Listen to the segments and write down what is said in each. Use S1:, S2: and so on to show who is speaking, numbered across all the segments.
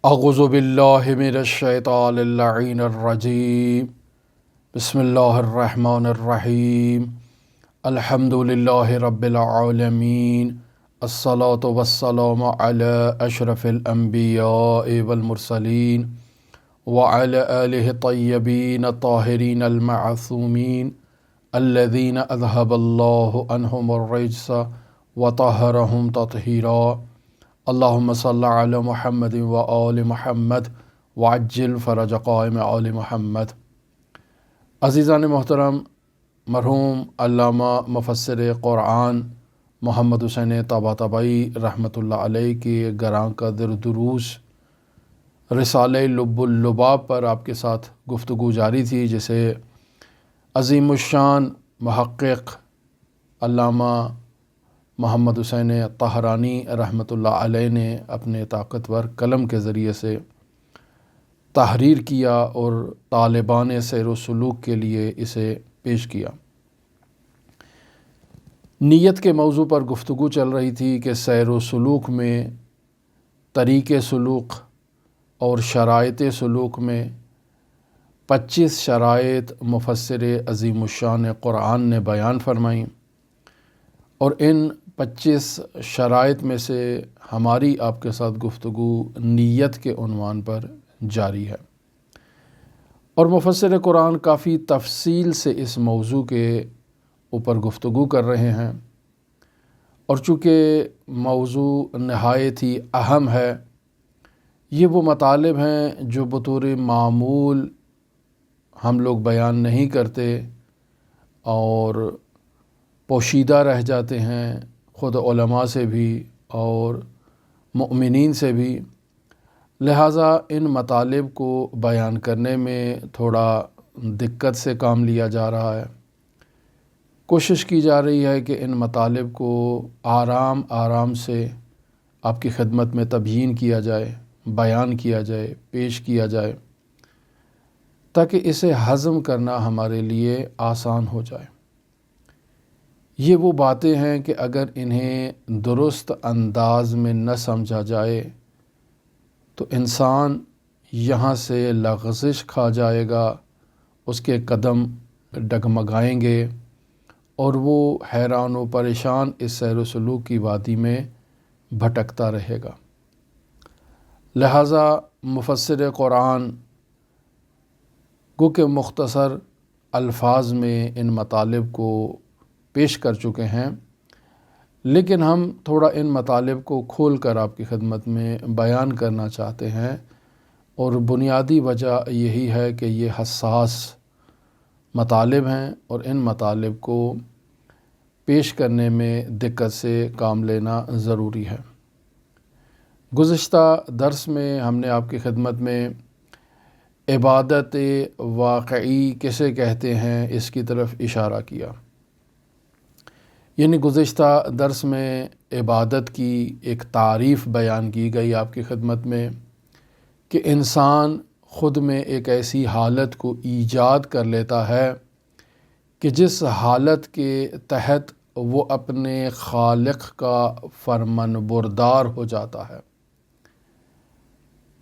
S1: اعوذ باللہ من الشیطان اللعین الرجیم بسم اللہ الرحمن الرحیم الحمد للہ رب العالمین الصلاة والسلام علی اشرف الانبیاء والمرسلین وعلی آلہ الطیبین الطاہرین المعصومین الذین اذہب اللہ عنہم الرجس وطہرہم تطہیرا اللہم صلی علی محمد و آل محمد وعجل فرج قائم آل محمد۔ عزیزان محترم، مرحوم علامہ مفسر قرآن محمد حسین طباطبائی رحمۃ اللہ علیہ کے گراں قدر دروس رسالہ لب اللباب پر آپ کے ساتھ گفتگو جاری تھی، جسے عظیم الشان محقق علامہ محمد حسین طہرانی رحمۃ اللہ علیہ نے اپنے طاقتور قلم کے ذریعے سے تحریر کیا اور طالبان سیر و سلوک کے لیے اسے پیش کیا۔ نیت کے موضوع پر گفتگو چل رہی تھی کہ سیر و سلوک میں طریق سلوک اور شرائط سلوک میں 25 شرائط مفسر عظیم الشان قرآن نے بیان فرمائیں، اور ان 25 شرائط میں سے ہماری آپ کے ساتھ گفتگو نیت کے عنوان پر جاری ہے، اور مفسر قرآن کافی تفصیل سے اس موضوع کے اوپر گفتگو کر رہے ہیں، اور چونکہ موضوع نہایت ہی اہم ہے، یہ وہ مطالب ہیں جو بطور معمول ہم لوگ بیان نہیں کرتے اور پوشیدہ رہ جاتے ہیں، خود علماء سے بھی اور مؤمنین سے بھی، لہٰذا ان مطالب کو بیان کرنے میں تھوڑا دقت سے کام لیا جا رہا ہے۔ کوشش کی جا رہی ہے کہ ان مطالب کو آرام آرام سے آپ کی خدمت میں تبیین کیا جائے، بیان کیا جائے، پیش کیا جائے، تاکہ اسے ہضم کرنا ہمارے لیے آسان ہو جائے۔ یہ وہ باتیں ہیں کہ اگر انہیں درست انداز میں نہ سمجھا جائے تو انسان یہاں سے لغزش کھا جائے گا، اس کے قدم ڈگمگائیں گے اور وہ حیران و پریشان اس سیر و سلوک کی وادی میں بھٹکتا رہے گا۔ لہٰذا مفسر قرآن گو کہ مختصر الفاظ میں ان مطالب کو پیش کر چکے ہیں، لیکن ہم تھوڑا ان مطالب کو کھول کر آپ کی خدمت میں بیان کرنا چاہتے ہیں، اور بنیادی وجہ یہی ہے کہ یہ حساس مطالب ہیں اور ان مطالب کو پیش کرنے میں دقت سے کام لینا ضروری ہے۔ گزشتہ درس میں ہم نے آپ کی خدمت میں عبادت واقعی کسے کہتے ہیں اس کی طرف اشارہ کیا، یعنی گزشتہ درس میں عبادت کی ایک تعریف بیان کی گئی آپ کی خدمت میں کہ انسان خود میں ایک ایسی حالت کو ایجاد کر لیتا ہے کہ جس حالت کے تحت وہ اپنے خالق کا فرمان بردار ہو جاتا ہے۔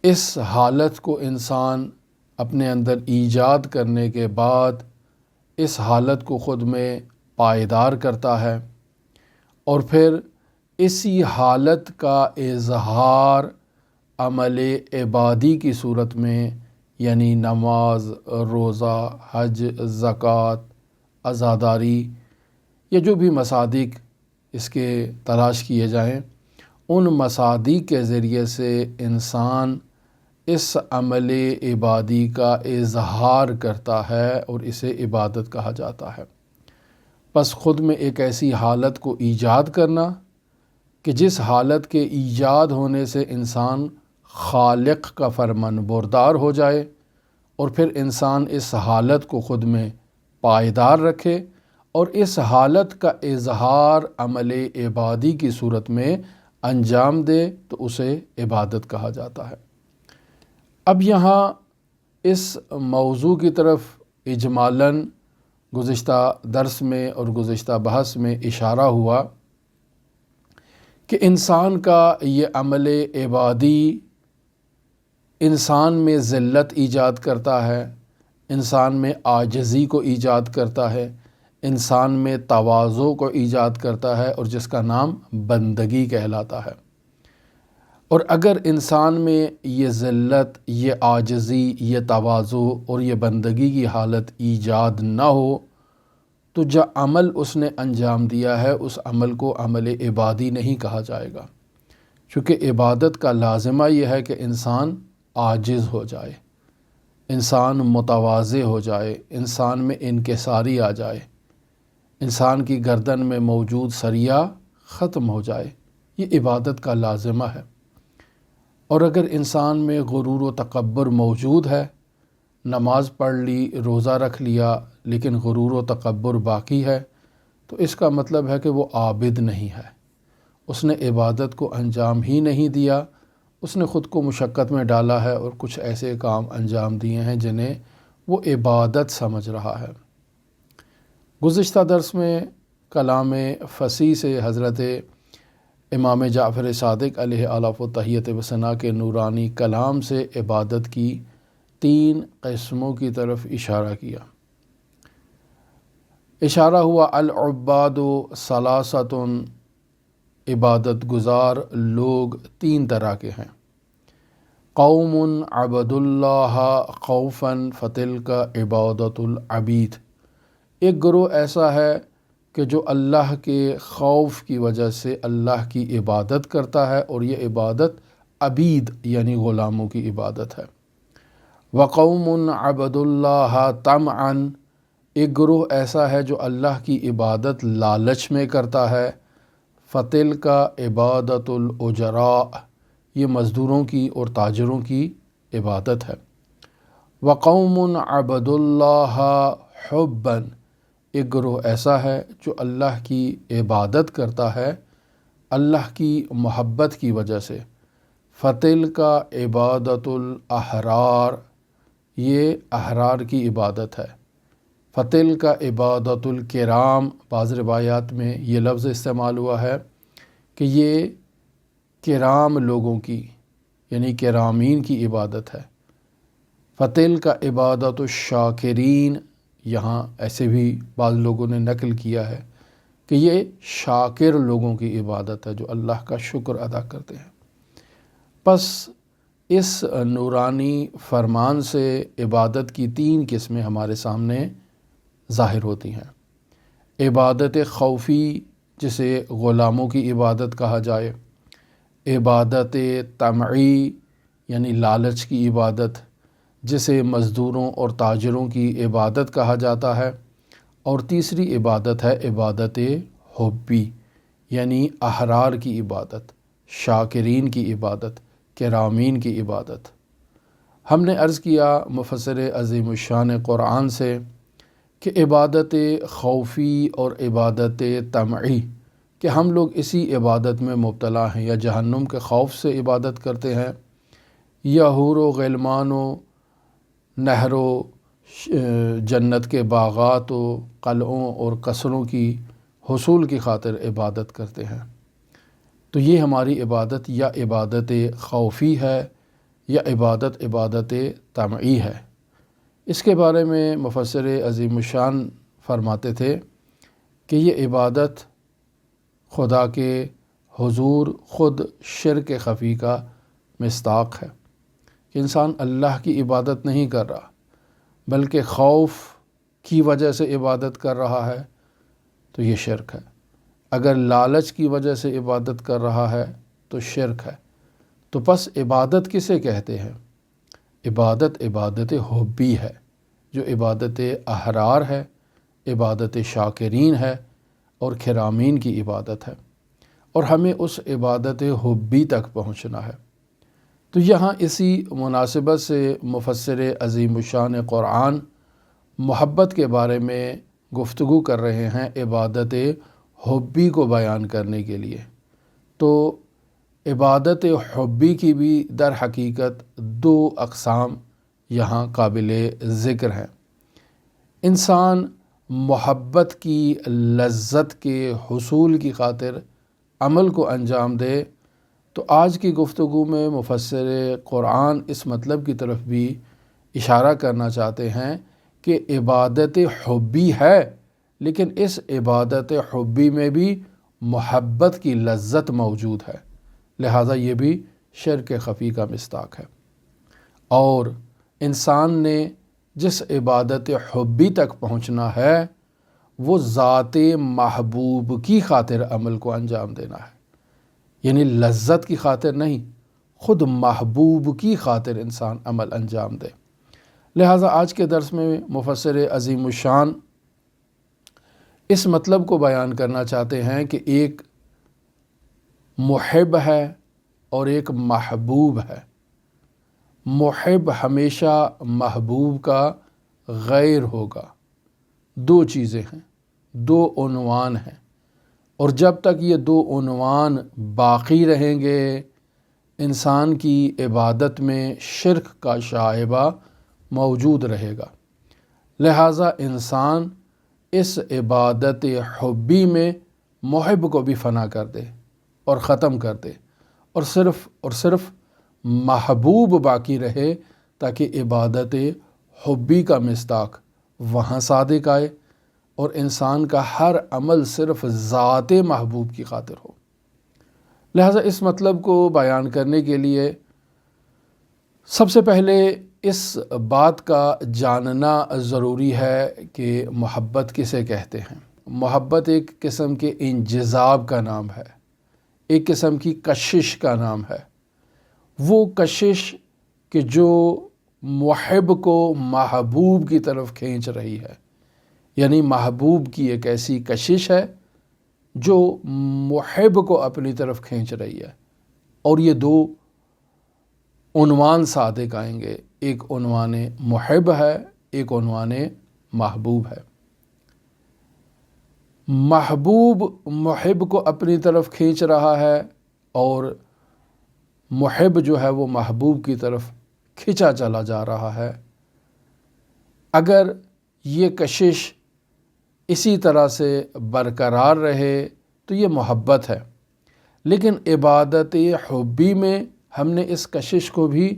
S1: اس حالت کو انسان اپنے اندر ایجاد کرنے کے بعد اس حالت کو خود میں پائیدار کرتا ہے، اور پھر اسی حالت کا اظہار عمل عبادی کی صورت میں، یعنی نماز، روزہ، حج، زکوٰۃ، عزاداری، یا جو بھی مصادیق اس کے تلاش کیے جائیں، ان مصادیق کے ذریعے سے انسان اس عمل عبادی کا اظہار کرتا ہے اور اسے عبادت کہا جاتا ہے۔ پس خود میں ایک ایسی حالت کو ایجاد کرنا کہ جس حالت کے ایجاد ہونے سے انسان خالق کا فرمان بردار ہو جائے، اور پھر انسان اس حالت کو خود میں پائیدار رکھے اور اس حالت کا اظہار عمل عبادی کی صورت میں انجام دے، تو اسے عبادت کہا جاتا ہے۔ اب یہاں اس موضوع کی طرف اجمالاً گزشتہ درس میں اور گزشتہ بحث میں اشارہ ہوا کہ انسان کا یہ عمل عبادی انسان میں ذلت ایجاد کرتا ہے، انسان میں عاجزی کو ایجاد کرتا ہے، انسان میں تواضع کو ایجاد کرتا ہے، اور جس کا نام بندگی کہلاتا ہے۔ اور اگر انسان میں یہ ذلت، یہ عاجزی، یہ تواضع اور یہ بندگی کی حالت ایجاد نہ ہو تو جو عمل اس نے انجام دیا ہے اس عمل کو عمل عبادی نہیں کہا جائے گا، چونکہ عبادت کا لازمہ یہ ہے کہ انسان عاجز ہو جائے، انسان متواضع ہو جائے، انسان میں انکساری آ جائے، انسان کی گردن میں موجود سریا ختم ہو جائے، یہ عبادت کا لازمہ ہے۔ اور اگر انسان میں غرور و تکبر موجود ہے، نماز پڑھ لی، روزہ رکھ لیا، لیکن غرور و تکبر باقی ہے، تو اس کا مطلب ہے کہ وہ عابد نہیں ہے، اس نے عبادت کو انجام ہی نہیں دیا، اس نے خود کو مشقت میں ڈالا ہے اور کچھ ایسے کام انجام دیے ہیں جنہیں وہ عبادت سمجھ رہا ہے۔ گزشتہ درس میں کلام فصیح سے حضرت امام جعفر صادق علیہ آلاف و تحیت و ثنا کے نورانی کلام سے عبادت کی 3 قسموں کی طرف اشارہ کیا۔ اشارہ ہوا العباد ثلاثۃ، عبادت گزار لوگ 3 طرح کے ہیں۔ قوم عبد اللہ خوفا فتلک عبادت العبید، ایک گروہ ایسا ہے کہ جو اللہ کے خوف کی وجہ سے اللہ کی عبادت کرتا ہے، اور یہ عبادت عبید یعنی غلاموں کی عبادت ہے۔ وقوم عبد اللہ طمعا، ایک گروہ ایسا ہے جو اللہ کی عبادت لالچ میں کرتا ہے۔ فتلک عبادت الاجراء، یہ مزدوروں کی اور تاجروں کی عبادت ہے۔ وقوم عبد اللہ حبا، ایک گروہ ایسا ہے جو اللہ کی عبادت کرتا ہے اللہ کی محبت کی وجہ سے۔ فتلک عبادت الاحرار، یہ احرار کی عبادت ہے۔ فتلک عبادت الکرام، بعض روایات میں یہ لفظ استعمال ہوا ہے کہ یہ کرام لوگوں کی یعنی کرامین کی عبادت ہے۔ فتلک عبادت الشاکرین، یہاں ایسے بھی بعض لوگوں نے نقل کیا ہے کہ یہ شاکر لوگوں کی عبادت ہے جو اللہ کا شکر ادا کرتے ہیں۔ پس اس نورانی فرمان سے عبادت کی 3 قسمیں ہمارے سامنے ظاہر ہوتی ہیں۔ عبادت خوفی، جسے غلاموں کی عبادت کہا جائے، عبادت طمعی یعنی لالچ کی عبادت، جسے مزدوروں اور تاجروں کی عبادت کہا جاتا ہے، اور تیسری عبادت ہے عبادت حبی یعنی احرار کی عبادت، شاکرین کی عبادت، کرامین کی عبادت۔ ہم نے عرض کیا مفسر عظیم الشان قرآن سے کہ عبادت خوفی اور عبادت طمعی کہ ہم لوگ اسی عبادت میں مبتلا ہیں، یا جہنم کے خوف سے عبادت کرتے ہیں، یا حور و غلمان و نہر و جنت کے باغات و قلعوں اور قصروں کی حصول کی خاطر عبادت کرتے ہیں۔ تو یہ ہماری عبادت یا عبادت خوفی ہے یا عبادت طمعی ہے۔ اس کے بارے میں مفسر عظیم الشان فرماتے تھے کہ یہ عبادت خدا کے حضور خود شرک خفی کا مصداق ہے کہ انسان اللہ کی عبادت نہیں کر رہا بلکہ خوف کی وجہ سے عبادت کر رہا ہے، تو یہ شرک ہے۔ اگر لالچ کی وجہ سے عبادت کر رہا ہے تو شرک ہے۔ تو پس عبادت کسے کہتے ہیں؟ عبادت حبی ہے، جو عبادت احرار ہے، عبادت شاکرین ہے اور کرامین کی عبادت ہے، اور ہمیں اس عبادت حبی تک پہنچنا ہے۔ تو یہاں اسی مناسبت سے مفسر عظیم الشان قرآن محبت کے بارے میں گفتگو کر رہے ہیں عبادت حبی کو بیان کرنے کے لیے۔ تو عبادت حبی کی بھی در حقیقت 2 اقسام یہاں قابل ذکر ہیں۔ انسان محبت کی لذت کے حصول کی خاطر عمل کو انجام دے تو آج کی گفتگو میں مفسر قرآن اس مطلب کی طرف بھی اشارہ کرنا چاہتے ہیں کہ عبادت حبی ہے، لیکن اس عبادت حبی میں بھی محبت کی لذت موجود ہے، لہٰذا یہ بھی شرک خفی کا مصداق ہے۔ اور انسان نے جس عبادت حبی تک پہنچنا ہے وہ ذات محبوب کی خاطر عمل کو انجام دینا ہے، یعنی لذت کی خاطر نہیں، خود محبوب کی خاطر انسان عمل انجام دے۔ لہٰذا آج کے درس میں مفسر عظیم الشان اس مطلب کو بیان کرنا چاہتے ہیں کہ ایک محب ہے اور ایک محبوب ہے۔ محب ہمیشہ محبوب کا غیر ہوگا، دو چیزیں ہیں، دو عنوان ہیں، اور جب تک یہ دو عنوان باقی رہیں گے انسان کی عبادت میں شرک کا شائبہ موجود رہے گا۔ لہٰذا انسان اس عبادت حبی میں محب کو بھی فنا کر دے اور ختم کر دے، اور صرف محبوب باقی رہے، تاکہ عبادت حبی کا مصداق وہاں صادق آئے اور انسان کا ہر عمل صرف ذات محبوب کی خاطر ہو۔ لہٰذا اس مطلب کو بیان کرنے کے لیے سب سے پہلے اس بات کا جاننا ضروری ہے کہ محبت کسے کہتے ہیں۔ محبت ایک قسم کے انجذاب کا نام ہے، ایک قسم کی کشش کا نام ہے۔ وہ کشش کہ جو محب کو محبوب کی طرف کھینچ رہی ہے، یعنی محبوب کی ایک ایسی کشش ہے جو محب کو اپنی طرف کھینچ رہی ہے، اور یہ دو عنوان صادق آئیں گے، ایک عنوان محب ہے، ایک عنوان محبوب ہے۔ محبوب محب کو اپنی طرف کھینچ رہا ہے، اور محب جو ہے وہ محبوب کی طرف کھنچا چلا جا رہا ہے۔ اگر یہ کشش اسی طرح سے برقرار رہے تو یہ محبت ہے، لیکن عبادت حبی میں ہم نے اس کشش کو بھی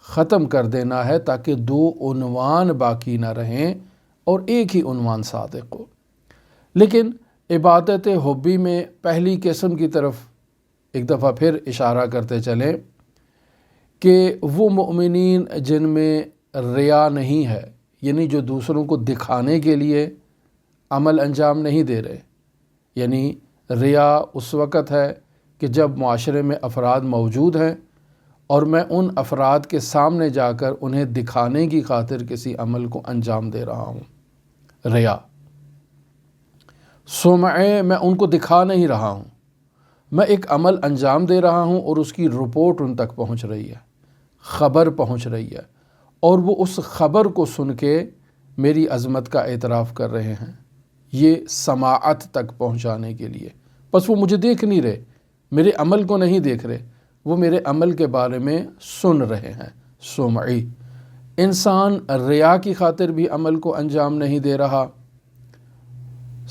S1: ختم کر دینا ہے تاکہ دو عنوان باقی نہ رہیں اور ایک ہی عنوان صادق ہو۔ لیکن عبادت حبی میں پہلی قسم کی طرف ایک دفعہ پھر اشارہ کرتے چلیں کہ وہ مؤمنین جن میں ریا نہیں ہے، یعنی جو دوسروں کو دکھانے کے لیے عمل انجام نہیں دے رہے، یعنی ریا اس وقت ہے کہ جب معاشرے میں افراد موجود ہیں اور میں ان افراد کے سامنے جا کر انہیں دکھانے کی خاطر کسی عمل کو انجام دے رہا ہوں، ریا۔ سمعے، میں ان کو دکھا نہیں رہا ہوں، میں ایک عمل انجام دے رہا ہوں اور اس کی رپورٹ ان تک پہنچ رہی ہے، خبر پہنچ رہی ہے، اور وہ اس خبر کو سن کے میری عظمت کا اعتراف کر رہے ہیں، یہ سماعت تک پہنچانے کے لیے۔ بس وہ مجھے دیکھ نہیں رہے، میرے عمل کو نہیں دیکھ رہے، وہ میرے عمل کے بارے میں سن رہے ہیں، سمعی۔ انسان ریا کی خاطر بھی عمل کو انجام نہیں دے رہا،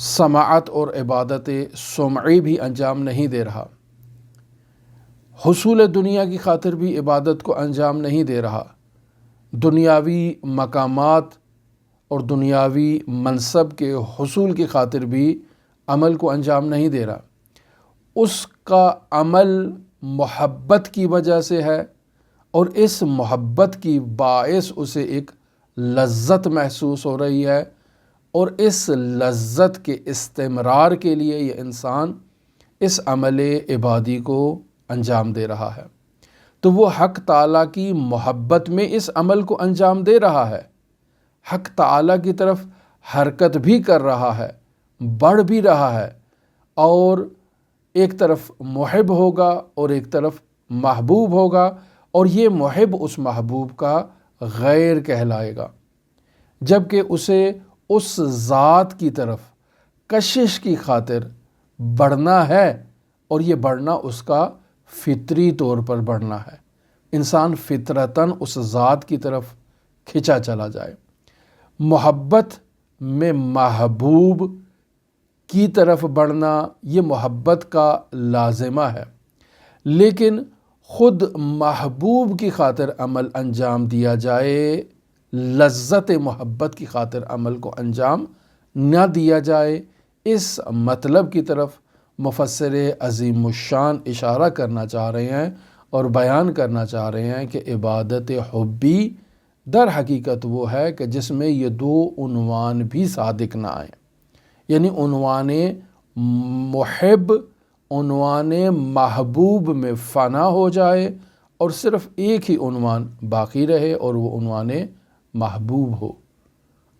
S1: سماعت اور عبادت سمعی بھی انجام نہیں دے رہا، حصول دنیا کی خاطر بھی عبادت کو انجام نہیں دے رہا، دنیاوی مقامات اور دنیاوی منصب کے حصول کی خاطر بھی عمل کو انجام نہیں دے رہا۔ اس کا عمل محبت کی وجہ سے ہے، اور اس محبت کی باعث اسے ایک لذت محسوس ہو رہی ہے، اور اس لذت کے استمرار کے لیے یہ انسان اس عمل عبادی کو انجام دے رہا ہے۔ تو وہ حق تعالیٰ کی محبت میں اس عمل کو انجام دے رہا ہے، حق تعالیٰ کی طرف حرکت بھی کر رہا ہے، بڑھ بھی رہا ہے، اور ایک طرف محب ہوگا اور ایک طرف محبوب ہوگا، اور یہ محب اس محبوب کا غیر کہلائے گا، جبکہ اسے اس ذات کی طرف کشش کی خاطر بڑھنا ہے، اور یہ بڑھنا اس کا فطری طور پر بڑھنا ہے۔ انسان فطرتاً اس ذات کی طرف کھنچا چلا جائے۔ محبت میں محبوب کی طرف بڑھنا یہ محبت کا لازمہ ہے، لیکن خود محبوب کی خاطر عمل انجام دیا جائے، لذت محبت کی خاطر عمل کو انجام نہ دیا جائے، اس مطلب کی طرف مفسر عظیم الشان اشارہ کرنا چاہ رہے ہیں اور بیان کرنا چاہ رہے ہیں کہ عبادت حبی در حقیقت وہ ہے کہ جس میں یہ دو عنوان بھی صادق نہ آئیں، یعنی عنوان محب عنوان محبوب میں فنا ہو جائے اور صرف ایک ہی عنوان باقی رہے اور وہ عنوان محبوب ہو۔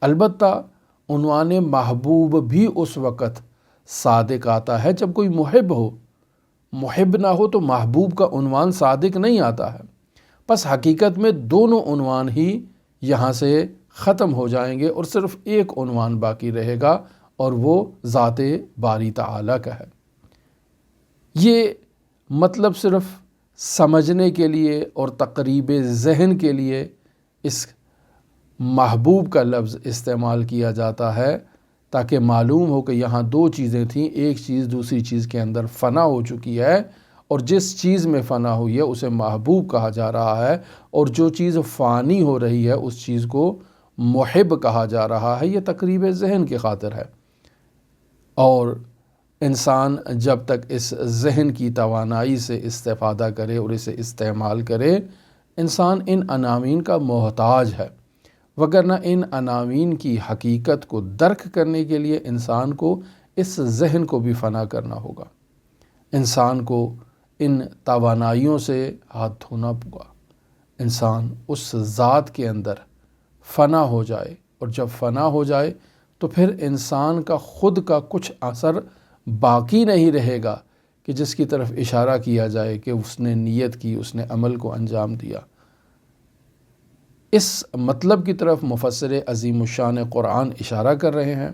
S1: البتہ عنوان محبوب بھی اس وقت صادق آتا ہے جب کوئی محب ہو، محب نہ ہو تو محبوب کا عنوان صادق نہیں آتا ہے۔ پس حقیقت میں دونوں عنوان ہی یہاں سے ختم ہو جائیں گے اور صرف ایک عنوان باقی رہے گا اور وہ ذات باری تعالیٰ کا ہے۔ یہ مطلب صرف سمجھنے کے لیے اور تقریب ذہن کے لیے اس محبوب کا لفظ استعمال کیا جاتا ہے تاکہ معلوم ہو کہ یہاں دو چیزیں تھیں، ایک چیز دوسری چیز کے اندر فنا ہو چکی ہے اور جس چیز میں فنا ہوئی ہے اسے محبوب کہا جا رہا ہے، اور جو چیز فانی ہو رہی ہے اس چیز کو محب کہا جا رہا ہے۔ یہ تقریب ذہن کی خاطر ہے، اور انسان جب تک اس ذہن کی توانائی سے استفادہ کرے اور اسے استعمال کرے، انسان ان عناوین کا محتاج ہے، وگرنہ ان عناوین کی حقیقت کو درک کرنے کے لیے انسان کو اس ذہن کو بھی فنا کرنا ہوگا، انسان کو ان توانائیوں سے ہاتھ دھونا ہوگا، انسان اس ذات کے اندر فنا ہو جائے، اور جب فنا ہو جائے تو پھر انسان کا خود کا کچھ اثر باقی نہیں رہے گا کہ جس کی طرف اشارہ کیا جائے کہ اس نے نیت کی، اس نے عمل کو انجام دیا۔ اس مطلب کی طرف مفسر عظیم الشان قرآن اشارہ کر رہے ہیں،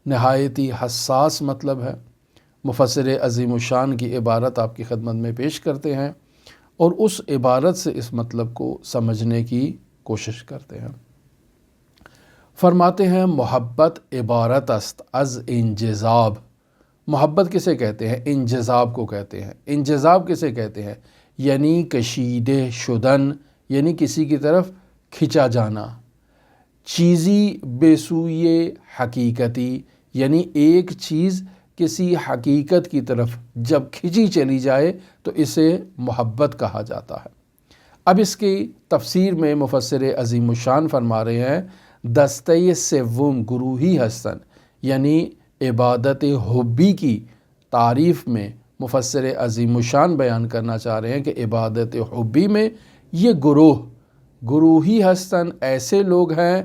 S1: نہایت ہی حساس مطلب ہے۔ مفسر عظیم الشان کی عبارت آپ کی خدمت میں پیش کرتے ہیں اور اس عبارت سے اس مطلب کو سمجھنے کی کوشش کرتے ہیں۔ فرماتے ہیں محبت عبارت است از انجذاب۔ محبت کسے کہتے ہیں؟ انجذاب کو کہتے ہیں۔ انجذاب کسے کہتے ہیں؟ یعنی کشیدہ شدن، یعنی کسی کی طرف کھنچا جانا، چیزی بے سوئے حقیقتی، یعنی ایک چیز کسی حقیقت کی طرف جب کھنچی چلی جائے تو اسے محبت کہا جاتا ہے۔ اب اس کی تفسیر میں مفسر عظیم الشان فرما رہے ہیں دستہ سوم گروہی ہستن، یعنی عبادت حبی کی تعریف میں مفسر عظیم الشان بیان کرنا چاہ رہے ہیں کہ عبادت حبی میں یہ گروہی ہستن ایسے لوگ ہیں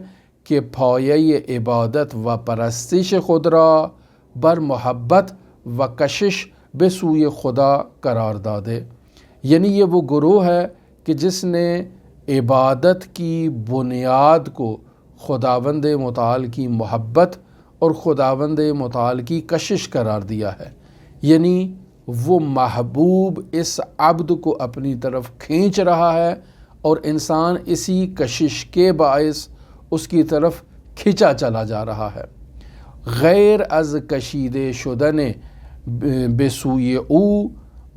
S1: کہ پایۂ عبادت و پرستش خود را بر محبت و کشش بے سوئے خدا قرار دادے، یعنی یہ وہ گروہ ہے کہ جس نے عبادت کی بنیاد کو خداوند متعال کی محبت اور خداوند متعال کی کشش قرار دیا ہے، یعنی وہ محبوب اس عبد کو اپنی طرف کھینچ رہا ہے اور انسان اسی کشش کے باعث اس کی طرف کھنچا چلا جا رہا ہے۔ غیر از کشیدہ شدن بے سوئے او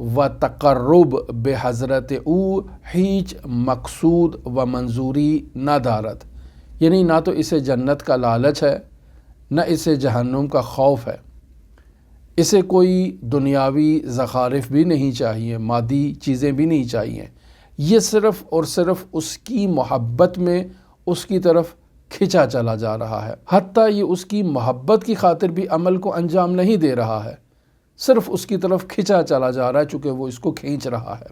S1: و تقرب بے حضرت او ہیچ مقصود و منظوری نہ دارت، یعنی نہ تو اسے جنت کا لالچ ہے، نہ اسے جہنم کا خوف ہے، اسے کوئی دنیاوی زخارف بھی نہیں چاہیے، مادی چیزیں بھی نہیں چاہیے، یہ صرف اور صرف اس کی محبت میں اس کی طرف کھنچا چلا جا رہا ہے، حتیٰ یہ اس کی محبت کی خاطر بھی عمل کو انجام نہیں دے رہا ہے، صرف اس کی طرف کھنچا چلا جا رہا ہے چونکہ وہ اس کو کھینچ رہا ہے۔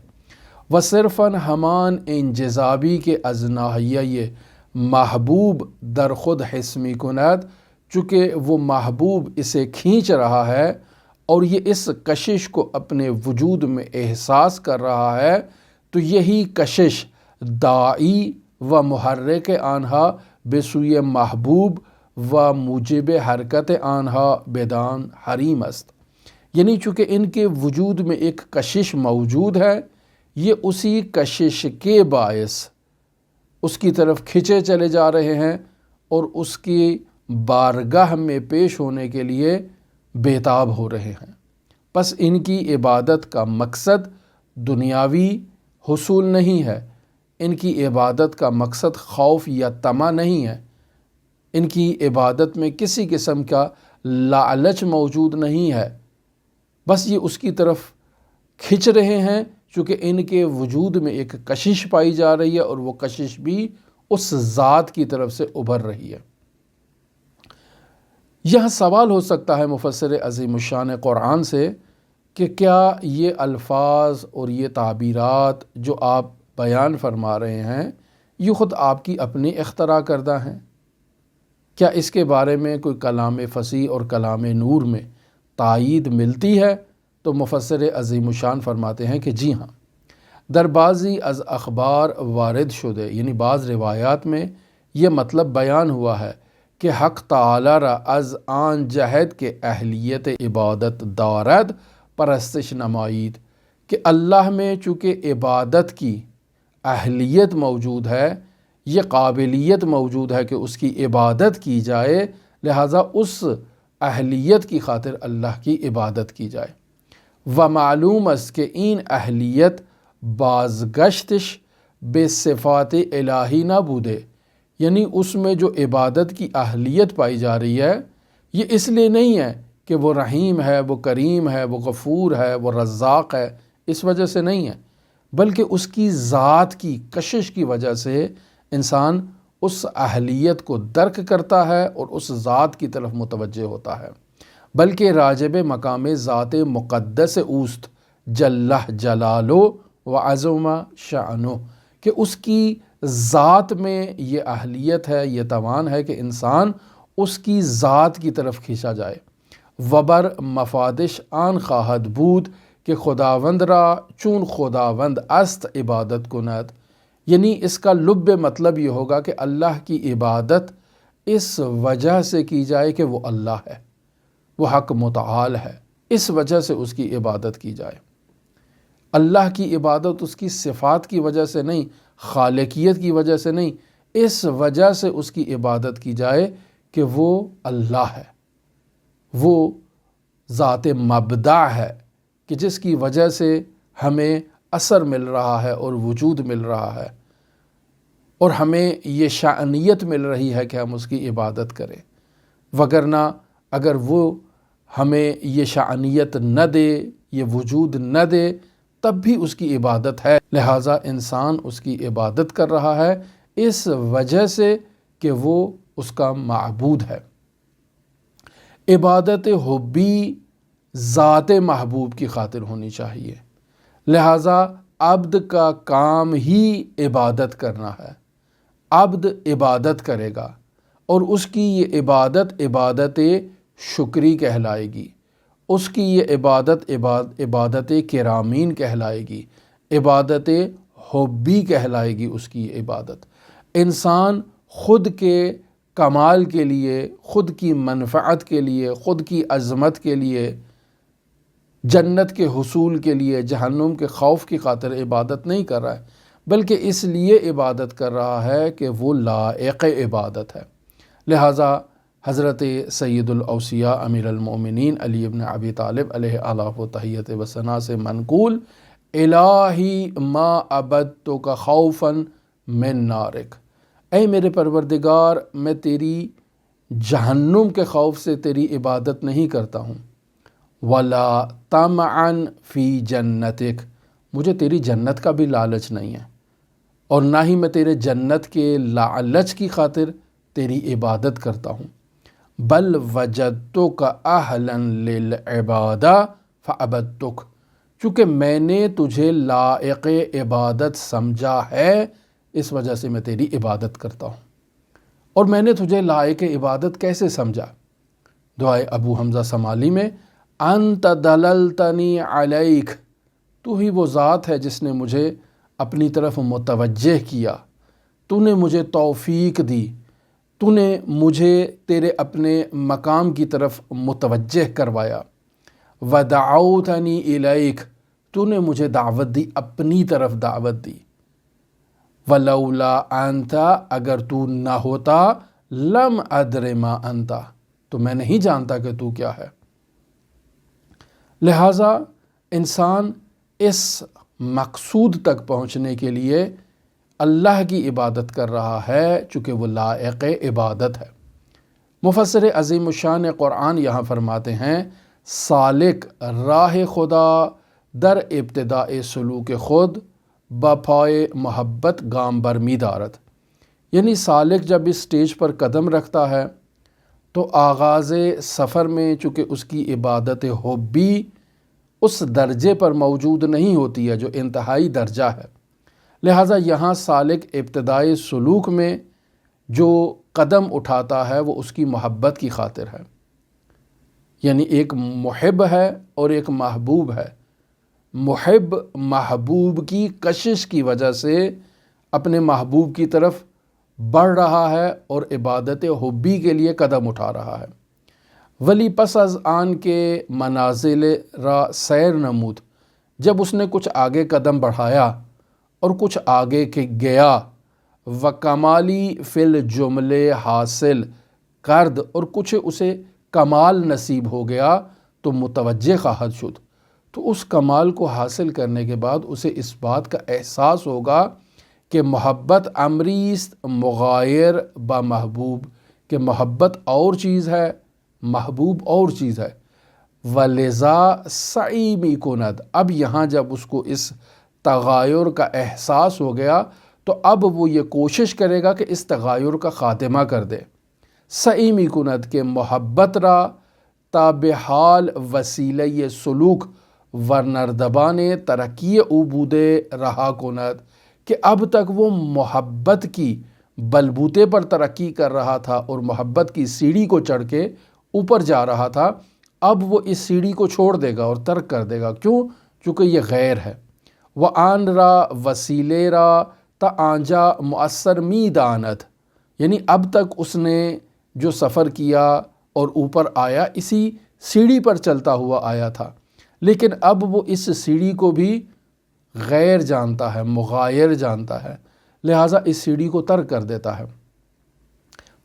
S1: وصرفاً ہمان انجذابی کے ازناہیہ یہ محبوب در خود حسمی کند، چونکہ وہ محبوب اسے کھینچ رہا ہے اور یہ اس کشش کو اپنے وجود میں احساس کر رہا ہے، تو یہی کشش داعی و محرک آنہا بے سوئے محبوب و موجب حرکت آنہا بدان حریم است، یعنی چونکہ ان کے وجود میں ایک کشش موجود ہے، یہ اسی کشش کے باعث اس کی طرف کھنچے چلے جا رہے ہیں اور اس کی بارگاہ میں پیش ہونے کے لیے بے تاب ہو رہے ہیں۔ پس ان کی عبادت کا مقصد دنیاوی حصول نہیں ہے، ان کی عبادت کا مقصد خوف یا طمع نہیں ہے، ان کی عبادت میں کسی قسم کا لالچ موجود نہیں ہے، بس یہ اس کی طرف کھنچ رہے ہیں چونکہ ان کے وجود میں ایک کشش پائی جا رہی ہے اور وہ کشش بھی اس ذات کی طرف سے ابھر رہی ہے۔ یہاں سوال ہو سکتا ہے مفسر عظیم الشان قرآن سے کہ کیا یہ الفاظ اور یہ تعبیرات جو آپ بیان فرما رہے ہیں یہ خود آپ کی اپنی اختراع کردہ ہیں؟ کیا اس کے بارے میں کوئی کلام فصیح اور کلام نور میں تائید ملتی ہے؟ تو مفسر عظیم الشان فرماتے ہیں کہ جی ہاں، در بعضی از اخبار وارد شدے، یعنی بعض روایات میں یہ مطلب بیان ہوا ہے کہ حق تعالی را از آن جہد کے اہلیت عبادت دارد پرستش نمائید، کہ اللہ میں چونکہ عبادت کی اہلیت موجود ہے، یہ قابلیت موجود ہے کہ اس کی عبادت کی جائے، لہٰذا اس اہلیت کی خاطر اللہ کی عبادت کی جائے۔ و معلوم است کہ این اہلیت بازگشتش بے صفات الہی نہ بودے، یعنی اس میں جو عبادت کی اہلیت پائی جا رہی ہے یہ اس لیے نہیں ہے کہ وہ رحیم ہے، وہ کریم ہے، وہ غفور ہے، وہ رزاق ہے، اس وجہ سے نہیں ہے، بلکہ اس کی ذات کی کشش کی وجہ سے انسان اس اہلیت کو درک کرتا ہے اور اس ذات کی طرف متوجہ ہوتا ہے، بلکہ راجب مقام ذات مقدس اوست جلہ جلالو و عظم شأنہ، کہ اس کی ذات میں یہ اہلیت ہے، یہ توان ہے کہ انسان اس کی ذات کی طرف کھینچا جائے۔ وبر مفادش آن خواہد بود کہ خداوند را چون خداوند است عبادت کند، یعنی اس کا لب مطلب یہ ہوگا کہ اللہ کی عبادت اس وجہ سے کی جائے کہ وہ اللہ ہے، وہ حق متعال ہے، اس وجہ سے اس کی عبادت کی جائے۔ اللہ کی عبادت اس کی صفات کی وجہ سے نہیں، خالقیت کی وجہ سے نہیں، اس وجہ سے اس کی عبادت کی جائے کہ وہ اللہ ہے، وہ ذات مبدع ہے کہ جس کی وجہ سے ہمیں اثر مل رہا ہے اور وجود مل رہا ہے اور ہمیں یہ شأنیت مل رہی ہے کہ ہم اس کی عبادت کریں، وگرنہ اگر وہ ہمیں یہ شأنیت نہ دے، یہ وجود نہ دے، تب بھی اس کی عبادت ہے، لہٰذا انسان اس کی عبادت کر رہا ہے اس وجہ سے کہ وہ اس کا معبود ہے۔ عبادت حبی ذات محبوب کی خاطر ہونی چاہیے، لہٰذا عبد کا کام ہی عبادت کرنا ہے، عبد عبادت کرے گا اور اس کی یہ عبادت عبادت شکری کہلائے گی، اس کی یہ عبادت کرامین کہلائے گی، عبادت حبی کہلائے گی اس کی یہ عبادت۔ انسان خود کے کمال کے لیے، خود کی منفعت کے لیے، خود کی عظمت کے لیے، جنت کے حصول کے لیے، جہنم کے خوف کی خاطر عبادت نہیں کر رہا ہے، بلکہ اس لیے عبادت کر رہا ہے کہ وہ لائق عبادت ہے۔ لہٰذا حضرت سید الاوصیاء امیر المؤمنین علی ابن ابی طالب علیہ آلاف و تحیت و ثنا سے منقول الہی ما عبدتک خوفا من نارک، اے میرے پروردگار میں تیری جہنم کے خوف سے تیری عبادت نہیں کرتا ہوں، ولا طمعا فی جنتک، مجھے تیری جنت کا بھی لالچ نہیں ہے اور نہ ہی میں تیرے جنت کے لالچ کی خاطر تیری عبادت کرتا ہوں، بل وجدتک اہلا للعبادہ فعبدتک، چونکہ میں نے تجھے لائق عبادت سمجھا ہے اس وجہ سے میں تیری عبادت کرتا ہوں۔ اور میں نے تجھے لائق عبادت کیسے سمجھا؟ دعائے ابو حمزہ سمالی میں انت دللتنی علیک، تو ہی وہ ذات ہے جس نے مجھے اپنی طرف متوجہ کیا، تو نے مجھے توفیق دی، تو نے مجھے تیرے اپنے مقام کی طرف متوجہ کروایا، ودعوتنی الیک، تو نے مجھے دعوت دی، اپنی طرف دعوت دی، ولولا انت، اگر تو نہ ہوتا، لم ادر ما انت، تو میں نہیں جانتا کہ تو کیا ہے۔ لہٰذا انسان اس مقصود تک پہنچنے کے لیے اللہ کی عبادت کر رہا ہے، چونکہ وہ لائق عبادت ہے۔ مفسر عظیم الشان قرآن یہاں فرماتے ہیں، سالک راہ خدا در ابتداء سلوک خود بپائے محبت گام برمی دارد۔ یعنی سالک جب اس سٹیج پر قدم رکھتا ہے تو آغاز سفر میں چونکہ اس کی عبادت حبی اس درجے پر موجود نہیں ہوتی ہے جو انتہائی درجہ ہے، لہٰذا یہاں سالک ابتدائی سلوک میں جو قدم اٹھاتا ہے وہ اس کی محبت کی خاطر ہے، یعنی ایک محب ہے اور ایک محبوب ہے۔ محب محبوب کی کشش کی وجہ سے اپنے محبوب کی طرف بڑھ رہا ہے اور عبادت حبی کے لیے قدم اٹھا رہا ہے۔ ولی پس از آن کے منازل را سیر نمود، جب اس نے کچھ آگے قدم بڑھایا اور کچھ آگے کے گیا، و کمالی فی الجملے حاصل کرد، اور کچھ اسے کمال نصیب ہو گیا تو متوجہ خواہد شد، تو اس کمال کو حاصل کرنے کے بعد اسے اس بات کا احساس ہوگا کہ محبت امریست مغایر با محبوب، کہ محبت اور چیز ہے، محبوب اور چیز ہے۔ وَلِذَا سعی می کند، اب یہاں جب اس کو اس تغایر کا احساس ہو گیا تو اب وہ یہ کوشش کرے گا کہ اس تغایر کا خاتمہ کر دے۔ سعی می کند کہ محبت را تا بحال وسیلہ سلوک ورنردبان ترقی عبودے رہا کند، کہ اب تک وہ محبت کی بلبوتے پر ترقی کر رہا تھا اور محبت کی سیڑھی کو چڑھ کے اوپر جا رہا تھا، اب وہ اس سیڑھی کو چھوڑ دے گا اور ترک کر دے گا۔ کیوں؟ چونکہ یہ غیر ہے۔ وَآن را وسیلے را تا آنجا مؤثر می داند، یعنی اب تک اس نے جو سفر کیا اور اوپر آیا اسی سیڑھی پر چلتا ہوا آیا تھا، لیکن اب وہ اس سیڑھی کو بھی غیر جانتا ہے، مغایر جانتا ہے، لہٰذا اس سیڑھی کو ترک کر دیتا ہے۔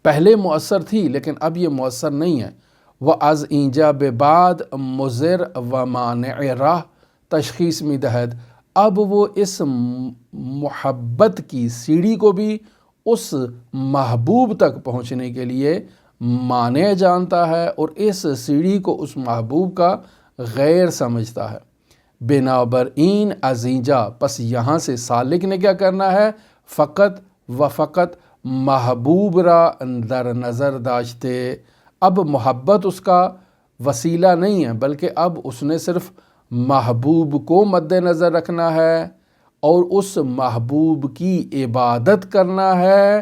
S1: پہلے مؤثر تھی لیکن اب یہ مؤثر نہیں ہے۔ وَاَز اینجا ببعد مضر و مانع راہ تشخیص می دہد، اب وہ اس محبت کی سیڑھی کو بھی اس محبوب تک پہنچنے کے لیے مانع جانتا ہے اور اس سیڑھی کو اس محبوب کا غیر سمجھتا ہے۔ بنابراین ازینجا، پس یہاں سے سالک نے کیا کرنا ہے؟ فقط و فقط محبوب را در نظر داشتے، اب محبت اس کا وسیلہ نہیں ہے بلکہ اب اس نے صرف محبوب کو مد نظر رکھنا ہے اور اس محبوب کی عبادت کرنا ہے۔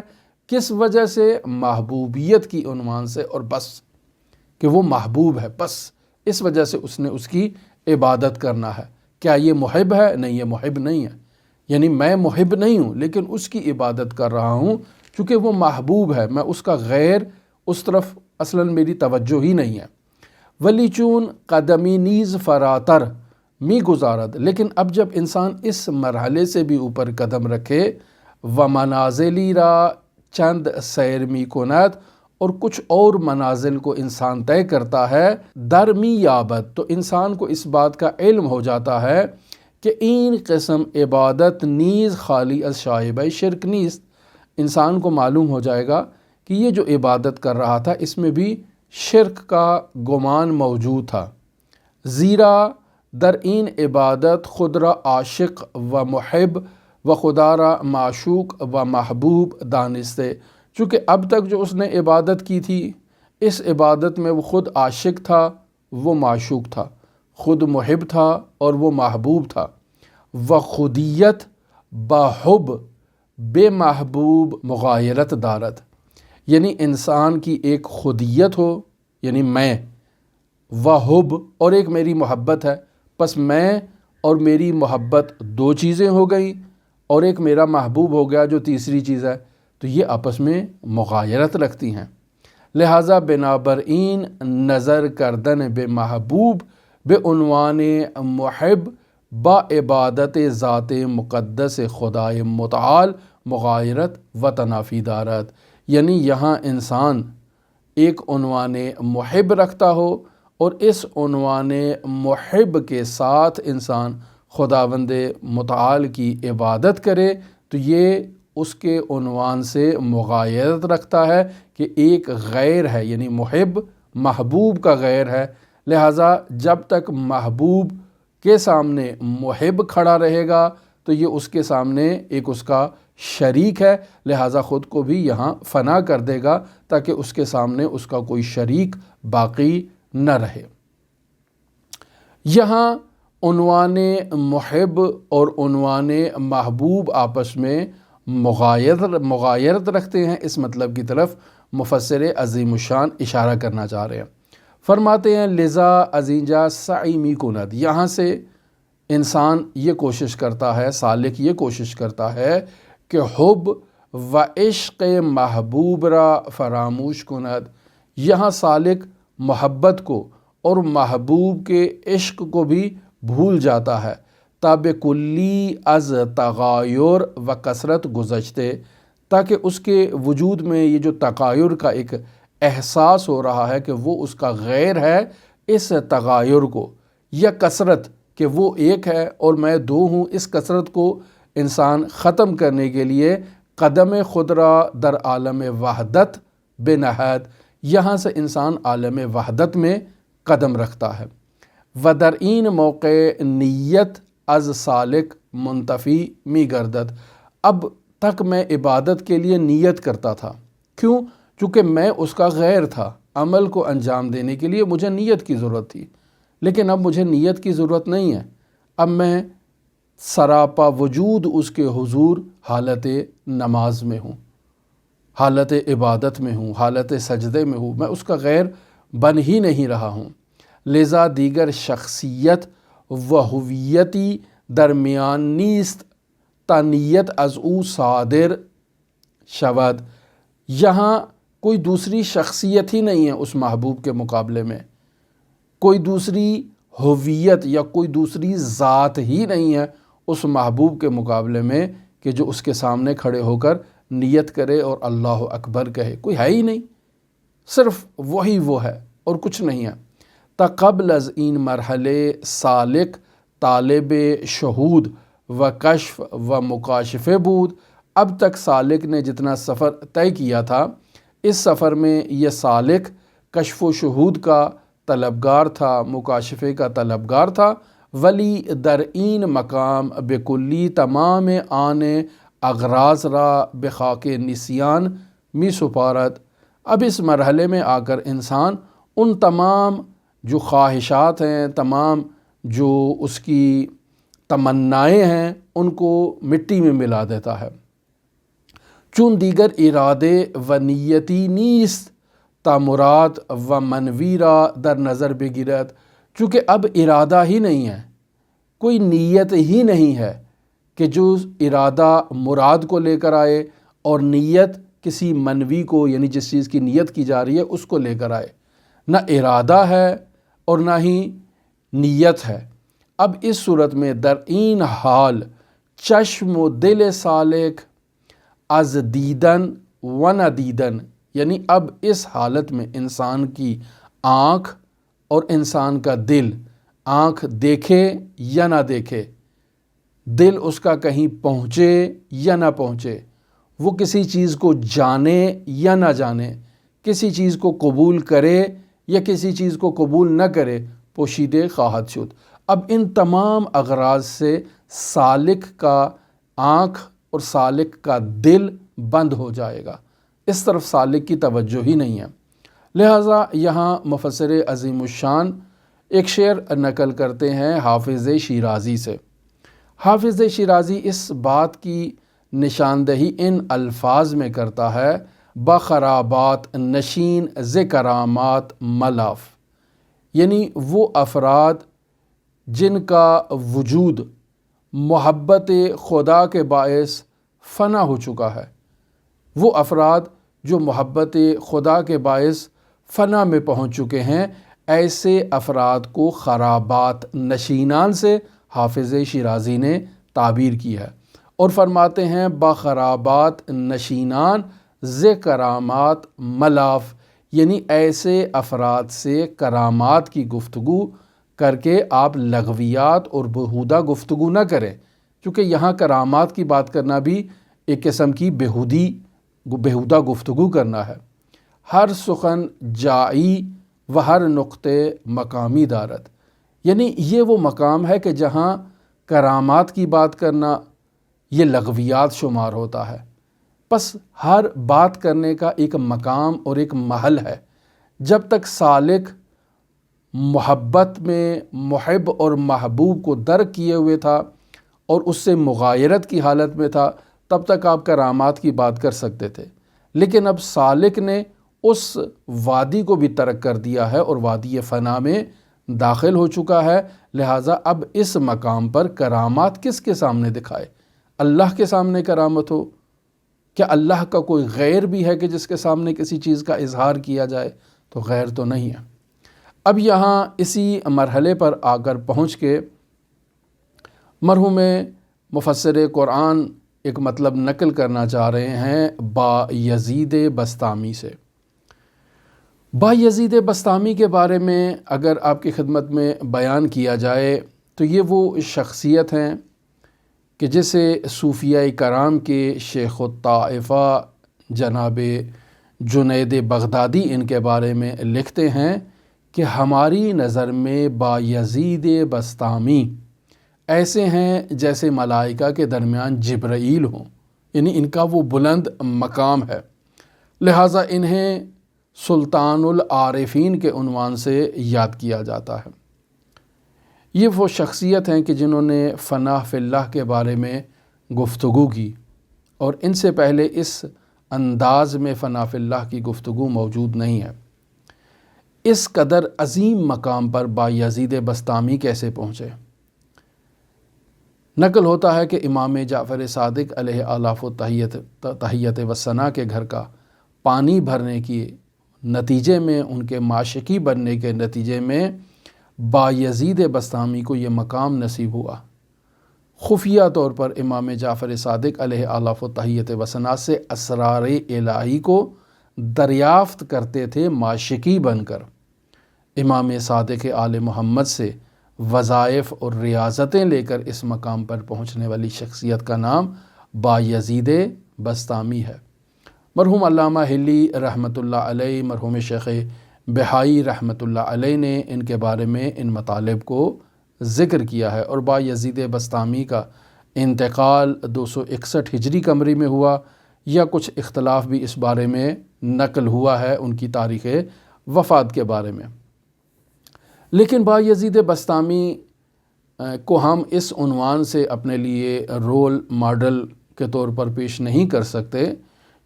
S1: کس وجہ سے؟ محبوبیت کی عنوان سے، اور بس، کہ وہ محبوب ہے، بس اس وجہ سے اس نے اس کی عبادت کرنا ہے۔ کیا یہ محب ہے؟ نہیں، یہ محب نہیں ہے، یعنی میں محب نہیں ہوں لیکن اس کی عبادت کر رہا ہوں چونکہ وہ محبوب ہے، میں اس کا غیر، اس طرف اصلاً میری توجہ ہی نہیں ہے۔ ولی چون قدمی نیز فراتر می گزارد، لیکن اب جب انسان اس مرحلے سے بھی اوپر قدم رکھے، و منازلی را چند سیر می کند، اور کچھ اور منازل کو انسان طے کرتا ہے، در می یابد، تو انسان کو اس بات کا علم ہو جاتا ہے کہ این قسم عبادت نیز خالی از شائبہ شرک نیست، انسان کو معلوم ہو جائے گا کہ یہ جو عبادت کر رہا تھا اس میں بھی شرک کا گمان موجود تھا۔ زیرا در این عبادت خود را عاشق و محب و خدا را معشوق و محبوب دانستے، چونکہ اب تک جو اس نے عبادت کی تھی اس عبادت میں وہ خود عاشق تھا، وہ معشوق تھا، خود محب تھا اور وہ محبوب تھا۔ و خودیت بحب بے محبوب مغایرت دارت، یعنی انسان کی ایک خودیت ہو، یعنی میں، و حب، اور ایک میری محبت ہے، پس میں اور میری محبت دو چیزیں ہو گئیں اور ایک میرا محبوب ہو گیا جو تیسری چیز ہے، تو یہ آپس میں مغایرت رکھتی ہیں۔ لہٰذا بنابراین نظر کردن بے محبوب بے عنوان محب با عبادت ذات مقدس خدائے متعال مغایرت و تنافی دارت، یعنی یہاں انسان ایک عنوان محب رکھتا ہو اور اس عنوان محب کے ساتھ انسان خداوند متعال کی عبادت کرے تو یہ اس کے عنوان سے مغایرت رکھتا ہے کہ ایک غیر ہے، یعنی محب محبوب کا غیر ہے، لہٰذا جب تک محبوب کے سامنے محب کھڑا رہے گا تو یہ اس کے سامنے ایک اس کا شریک ہے، لہٰذا خود کو بھی یہاں فنا کر دے گا تاکہ اس کے سامنے اس کا کوئی شریک باقی نہ رہے۔ یہاں عنوان محب اور عنوان محبوب آپس میں مغایرت رکھتے ہیں، اس مطلب کی طرف مفسر عظیم الشان اشارہ کرنا چاہ رہے ہیں۔ فرماتے ہیں لذا ازینجا سعی می کند، یہاں سے انسان یہ کوشش کرتا ہے، سالک یہ کوشش کرتا ہے کہ حب و عشق محبوب را فراموش کند، یہاں سالک محبت کو اور محبوب کے عشق کو بھی بھول جاتا ہے، تاب کلی از تغایر و کثرت گزشتے، تاکہ اس کے وجود میں یہ جو تغایر کا ایک احساس ہو رہا ہے کہ وہ اس کا غیر ہے، اس تغایر کو یا کثرت کہ وہ ایک ہے اور میں دو ہوں، اس کثرت کو انسان ختم کرنے کے لیے قدم خود را در عالم وحدت بنہاد، یہاں سے انسان عالم وحدت میں قدم رکھتا ہے۔ و در این موقع نیت از سالک منتفی می گردد، اب تک میں عبادت کے لیے نیت کرتا تھا، کیوں؟ چونکہ میں اس کا غیر تھا، عمل کو انجام دینے کے لیے مجھے نیت کی ضرورت تھی، لیکن اب مجھے نیت کی ضرورت نہیں ہے، اب میں سراپا وجود اس کے حضور حالت نماز میں ہوں، حالت عبادت میں ہوں، حالت سجدے میں ہوں، میں اس کا غیر بن ہی نہیں رہا ہوں، لذا دیگر شخصیت و ہویتی درمیان نیست تا نیت از او صادر شود، یہاں کوئی دوسری شخصیت ہی نہیں ہے اس محبوب کے مقابلے میں، کوئی دوسری ہویت یا کوئی دوسری ذات ہی نہیں ہے اس محبوب کے مقابلے میں کہ جو اس کے سامنے کھڑے ہو کر نیت کرے اور اللہ اکبر کہے، کوئی ہے ہی نہیں، صرف وہی وہ ہے اور کچھ نہیں ہے۔ تا قبل از این مرحلے سالک طالب شہود و کشف و مکاشفے بود، اب تک سالک نے جتنا سفر طے کیا تھا، اس سفر میں یہ سالک کشف و شہود کا طلبگار تھا، مکاشفے کا طلبگار تھا، ولی در این مقام بکلی تمام آن اغراض را بخاک نسیان می سپارد، اب اس مرحلے میں آ کر انسان ان تمام جو خواہشات ہیں، تمام جو اس کی تمنائیں ہیں، ان کو مٹی میں ملا دیتا ہے۔ چون دیگر ارادے و نیتی نیست تا مراد و منوی را در نظر بگیرد، چونکہ اب ارادہ ہی نہیں ہے، کوئی نیت ہی نہیں ہے کہ جو ارادہ مراد کو لے کر آئے اور نیت کسی منوی کو، یعنی جس چیز کی نیت کی جا رہی ہے اس کو لے کر آئے، نہ ارادہ ہے اور نہ ہی نیت ہے۔ اب اس صورت میں در این حال چشم و دل سالک از دیدن و نہ دیدن، یعنی اب اس حالت میں انسان کی آنکھ اور انسان کا دل، آنکھ دیکھے یا نہ دیکھے، دل اس کا کہیں پہنچے یا نہ پہنچے، وہ کسی چیز کو جانے یا نہ جانے، کسی چیز کو قبول کرے یا کسی چیز کو قبول نہ کرے، پوشیدہ خواہد شد۔ اب ان تمام اغراض سے سالک کا آنکھ اور سالک کا دل بند ہو جائے گا، اس طرف سالک کی توجہ ہی نہیں ہے۔ لہٰذا یہاں مفسر عظیم الشان ایک شعر نقل کرتے ہیں حافظ شیرازی سے۔ حافظ شیرازی اس بات کی نشاندہی ان الفاظ میں کرتا ہے، بخرابات نشین ز کرامات ملاف، یعنی وہ افراد جن کا وجود محبت خدا کے باعث فنا ہو چکا ہے، وہ افراد جو محبت خدا کے باعث فنا میں پہنچ چکے ہیں، ایسے افراد کو خرابات نشینان سے حافظ شیرازی نے تعبیر کی ہے، اور فرماتے ہیں بخرابات نشینان ز کرامات ملاف، یعنی ایسے افراد سے کرامات کی گفتگو کر کے آپ لغویات اور بیہودہ گفتگو نہ کریں، کیونکہ یہاں کرامات کی بات کرنا بھی ایک قسم کی بیہودہ گفتگو کرنا ہے۔ ہر سخن جائی و ہر نقطے مقامی دارد، یعنی یہ وہ مقام ہے کہ جہاں کرامات کی بات کرنا یہ لغویات شمار ہوتا ہے۔ پس ہر بات کرنے کا ایک مقام اور ایک محل ہے۔ جب تک سالک محبت میں محب اور محبوب کو درک کیے ہوئے تھا اور اس سے مغایرت کی حالت میں تھا، تب تک آپ کرامات کی بات کر سکتے تھے، لیکن اب سالک نے اس وادی کو بھی ترک کر دیا ہے اور وادی فنا میں داخل ہو چکا ہے، لہٰذا اب اس مقام پر کرامات کس کے سامنے دکھائے؟ اللہ کے سامنے کرامت ہو؟ کیا اللہ کا کوئی غیر بھی ہے کہ جس کے سامنے کسی چیز کا اظہار کیا جائے؟ تو غیر تو نہیں ہے۔ اب یہاں اسی مرحلے پر آ کر پہنچ کے مرحوم مفسر قرآن ایک مطلب نقل کرنا چاہ رہے ہیں بایزید بسطامی سے۔ بایزید بسطامی کے بارے میں اگر آپ کی خدمت میں بیان کیا جائے تو یہ وہ شخصیت ہیں کہ جسے صوفیہ کرام کے شیخ الطائفہ جناب جنید بغدادی ان کے بارے میں لکھتے ہیں کہ ہماری نظر میں بایزید بسطامی ایسے ہیں جیسے ملائکہ کے درمیان جبرائیل ہوں، یعنی ان کا وہ بلند مقام ہے، لہٰذا انہیں سلطان العارفین کے عنوان سے یاد کیا جاتا ہے۔ یہ وہ شخصیت ہیں کہ جنہوں نے فنا فی اللہ کے بارے میں گفتگو کی، اور ان سے پہلے اس انداز میں فنا فی اللہ کی گفتگو موجود نہیں ہے۔ اس قدر عظیم مقام پر بایزید بسطامی کیسے پہنچے؟ نقل ہوتا ہے کہ امام جعفر صادق علیہ آلاف و تحیت و ثنا کے گھر کا پانی بھرنے کی نتیجے میں، ان کے معشقی بننے کے نتیجے میں بایزید بسطامی کو یہ مقام نصیب ہوا۔ خفیہ طور پر امام جعفر صادق علیہ آلاف و تحیت و ثنا سے اسرار الہی کو دریافت کرتے تھے معشقی بن کر۔ امام صادق آل محمد سے وظائف اور ریاضتیں لے کر اس مقام پر پہنچنے والی شخصیت کا نام بایزید بسطامی ہے۔ مرحوم علامہ ہلی رحمۃ اللہ علیہ، مرحوم شیخ بہائی رحمۃ اللہ علیہ نے ان کے بارے میں ان مطالب کو ذکر کیا ہے، اور بایزید بسطامی کا انتقال 261 ہجری قمری میں ہوا، یا کچھ اختلاف بھی اس بارے میں نقل ہوا ہے ان کی تاریخ وفات کے بارے میں۔ لیکن بایزید بسطامی کو ہم اس عنوان سے اپنے لیے رول ماڈل کے طور پر پیش نہیں کر سکتے،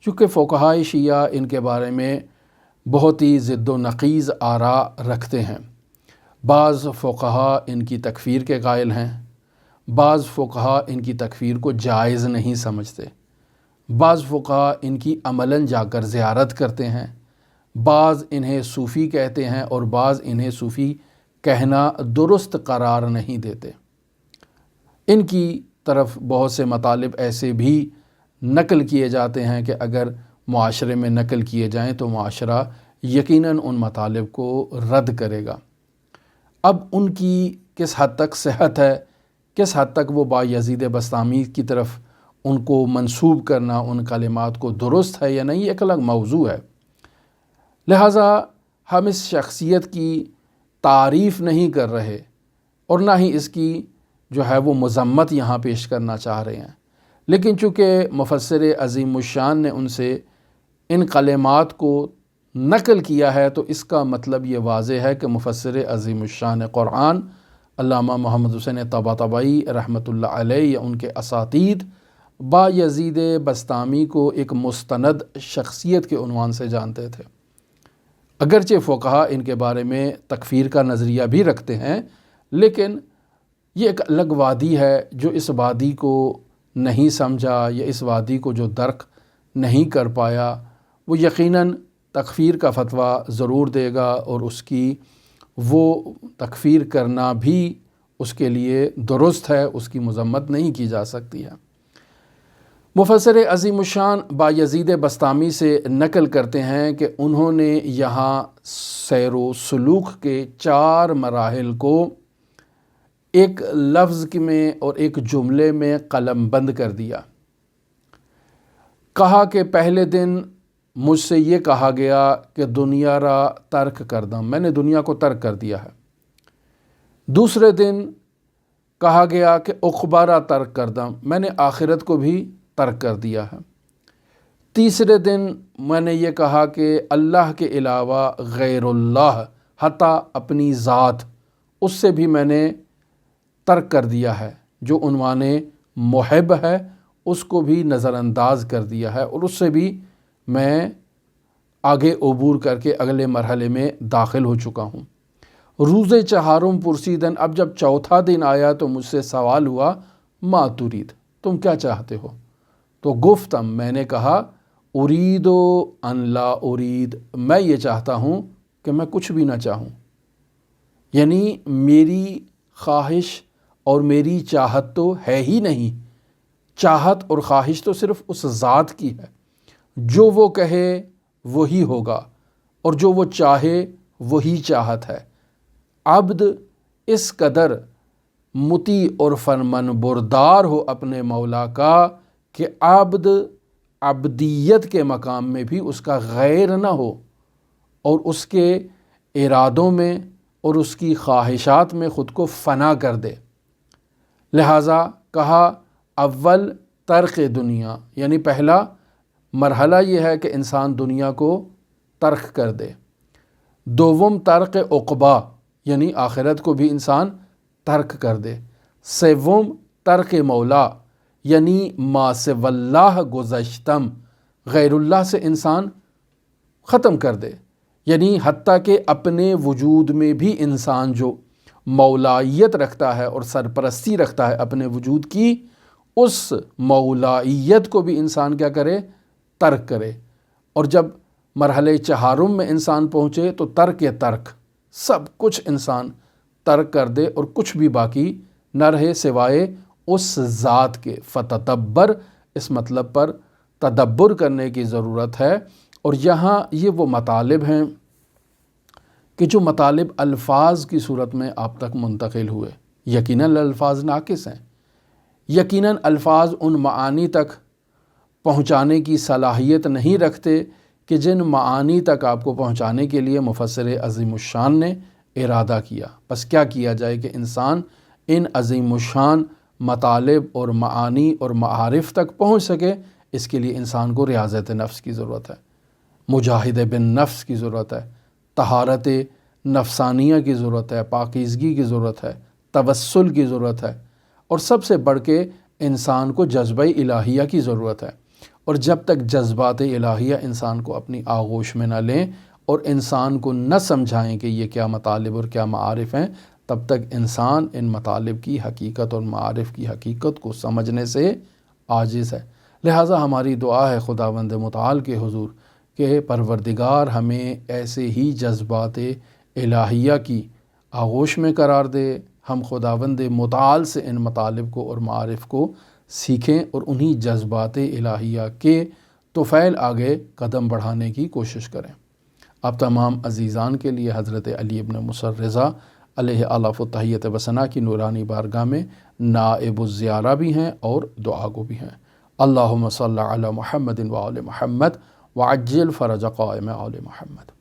S1: چونکہ فقہائے شیعہ ان کے بارے میں بہت ہی ضد و نقیض آراء رکھتے ہیں۔ بعض فقہا ان کی تکفیر کے قائل ہیں، بعض فقہا ان کی تکفیر کو جائز نہیں سمجھتے، بعض فقہا ان کی عملاً جا کر زیارت کرتے ہیں، بعض انہیں صوفی کہتے ہیں اور بعض انہیں صوفی کہنا درست قرار نہیں دیتے۔ ان کی طرف بہت سے مطالب ایسے بھی نقل کیے جاتے ہیں کہ اگر معاشرے میں نقل کیے جائیں تو معاشرہ یقیناً ان مطالب کو رد کرے گا۔ اب ان کی کس حد تک صحت ہے، کس حد تک وہ بایزید بسطامی کی طرف ان کو منسوب کرنا ان کلمات کو درست ہے یا نہیں، ایک الگ موضوع ہے۔ لہٰذا ہم اس شخصیت کی تعریف نہیں کر رہے اور نہ ہی اس کی جو ہے وہ مذمت یہاں پیش کرنا چاہ رہے ہیں، لیکن چونکہ مفسر عظیم الشان نے ان سے ان کلمات کو نقل کیا ہے تو اس کا مطلب یہ واضح ہے کہ مفسر عظیم الشان قرآن علامہ محمد حسین طباطبائی رحمۃ اللہ علیہ یا ان کے اساتید بایزید بسطامی کو ایک مستند شخصیت کے عنوان سے جانتے تھے۔ اگرچہ فقہا ان کے بارے میں تکفیر کا نظریہ بھی رکھتے ہیں، لیکن یہ ایک الگ وادی ہے۔ جو اس وادی کو نہیں سمجھا یا اس وادی کو جو درک نہیں کر پایا، وہ یقیناً تکفیر کا فتویٰ ضرور دے گا، اور اس کی وہ تکفیر کرنا بھی اس کے لیے درست ہے، اس کی مذمت نہیں کی جا سکتی ہے۔ مفسر عظیم الشان بایزید بسطامی سے نقل کرتے ہیں کہ انہوں نے یہاں سیر و سلوک کے 4 مراحل کو ایک لفظ میں اور ایک جملے میں قلم بند کر دیا۔ کہا کہ پہلے دن مجھ سے یہ کہا گیا کہ دنیا را ترک کردم، میں نے دنیا کو ترک کر دیا ہے۔ دوسرے دن کہا گیا کہ عقبہ را ترک کردم، میں نے آخرت کو بھی ترک کر دیا ہے۔ تیسرے دن میں نے یہ کہا کہ اللہ کے علاوہ غیر اللہ حتیٰ اپنی ذات، اس سے بھی میں نے ترک کر دیا ہے، جو عنوان محب ہے اس کو بھی نظر انداز کر دیا ہے، اور اس سے بھی میں آگے عبور کر کے اگلے مرحلے میں داخل ہو چکا ہوں۔ روز چہارم پرسیدن، اب جب چوتھا دن آیا تو مجھ سے سوال ہوا ما ترید، تم کیا چاہتے ہو؟ تو گفتم، میں نے کہا ارید ان لا ارید، میں یہ چاہتا ہوں کہ میں کچھ بھی نہ چاہوں، یعنی میری خواہش اور میری چاہت تو ہے ہی نہیں، چاہت اور خواہش تو صرف اس ذات کی ہے، جو وہ کہے وہی ہوگا، اور جو وہ چاہے وہی چاہت ہے۔ عبد اس قدر مطیع اور فرمان بردار ہو اپنے مولا کا کہ عبد عبدیت کے مقام میں بھی اس کا غیر نہ ہو، اور اس کے ارادوں میں اور اس کی خواہشات میں خود کو فنا کر دے۔ لہٰذا کہا اول ترک دنیا، یعنی پہلا مرحلہ یہ ہے کہ انسان دنیا کو ترک کر دے۔ دوم ترک عقبہ، یعنی آخرت کو بھی انسان ترک کر دے۔ سوم ترک مولا، یعنی ما سوی اللہ گذشتم، غیر اللہ سے انسان ختم کر دے، یعنی حتیٰ کہ اپنے وجود میں بھی انسان جو مولائیت رکھتا ہے اور سرپرستی رکھتا ہے اپنے وجود کی، اس مولائیت کو بھی انسان کیا کرے؟ ترک کرے۔ اور جب مرحلے چہارم میں انسان پہنچے تو ترک سب کچھ انسان ترک کر دے، اور کچھ بھی باقی نہ رہے سوائے اس ذات کے۔ فتدبر، اس مطلب پر تدبر کرنے کی ضرورت ہے۔ اور یہاں یہ وہ مطالب ہیں کہ جو مطالب الفاظ کی صورت میں آپ تک منتقل ہوئے، یقیناً الفاظ ناقص ہیں، یقیناً الفاظ ان معانی تک پہنچانے کی صلاحیت نہیں رکھتے کہ جن معانی تک آپ کو پہنچانے کے لیے مفسر عظیم الشان نے ارادہ کیا۔ بس کیا کیا جائے کہ انسان ان عظیم الشان مطالب اور معانی اور معارف تک پہنچ سکے، اس کے لیے انسان کو ریاضت نفس کی ضرورت ہے، مجاہدہ بن نفس کی ضرورت ہے، طہارت نفسانیہ کی ضرورت ہے، پاکیزگی کی ضرورت ہے، توسل کی ضرورت ہے، اور سب سے بڑھ کے انسان کو جذبہ الہیہ کی ضرورت ہے۔ اور جب تک جذبات الہیہ انسان کو اپنی آغوش میں نہ لیں اور انسان کو نہ سمجھائیں کہ یہ کیا مطالب اور کیا معارف ہیں، تب تک انسان ان مطالب کی حقیقت اور معارف کی حقیقت کو سمجھنے سے عاجز ہے۔ لہٰذا ہماری دعا ہے خداوند متعال کے حضور کہ پروردگار ہمیں ایسے ہی جذبات الہیہ کی آغوش میں قرار دے، ہم خداوند متعال سے ان مطالب کو اور معارف کو سیکھیں اور انہی جذبات الہیہ کے طفیل آگے قدم بڑھانے کی کوشش کریں۔ اب تمام عزیزان کے لیے حضرت علی ابن مصر رضا علیہ الاف التحیت و ثنا کی نورانی بارگاہ میں نائب الزیارہ بھی ہیں اور دعا گو بھی ہیں۔ اللہم صلی علی محمد و آل محمد وعجل فرج قائم آل محمد۔